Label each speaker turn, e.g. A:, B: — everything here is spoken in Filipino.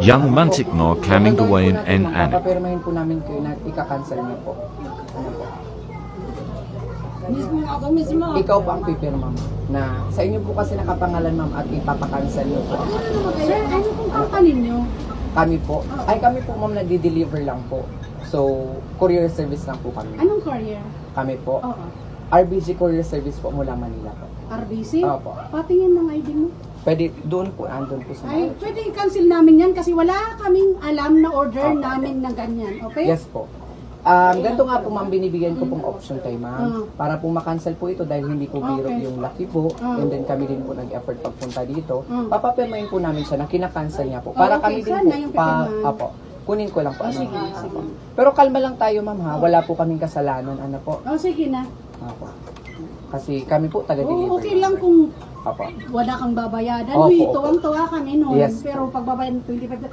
A: Young Mantikno coming away in Anik.
B: Papirmahin po namin kayo na ika-cancel niyo po. Ano po?
C: Mismo ako mismo.
B: Ikaw po ang pipirma, ma'am. Na sa inyo po kasi nakapangalan, ma'am, at ipapakancel niyo po.
C: Sir, ano pong company niyo?
B: Kami po. Ay, kami po, ma'am, nagdi-deliver lang po. So, courier service lang po kami.
C: Anong courier?
B: Kami po.
C: Oo.
B: RBC Courier Service po mula Manila po.
C: RBC?
B: Opo.
C: Patingin ng ID mo.
B: Pwede, doon po, andun po sa...
C: Ay, pwede i-cancel namin yan kasi wala kaming alam na order
B: Opo.
C: namin na ganyan. Okay?
B: Yes po. Ganito nga po, ma'am, binibigyan ko pong option kay ma'am. Para po makancel po ito dahil hindi po biro
C: Okay.
B: yung lucky po. And then kami din po nag-effort pagpunta dito. Papapirmahin po namin siya na kinakancel niya po. Para
C: Okay,
B: kami din
C: saan na yung
B: po,
C: pipirmahan?
B: apo, kunin ko lang po.
C: Sige, sige.
B: Pero kalma lang tayo, ma'am, ha. Wala po kaming kasalanan, ano po.
C: Oh, sige na.
B: Apo. Kasi kami po taga-deliver.
C: Oh, okay lang kung
B: Apo.
C: wala kang babayadan.
B: Opo,
C: Uy,
B: opo.
C: tuwang-tuwa ka nun.
B: Yes,
C: Pero pagbabayadan 25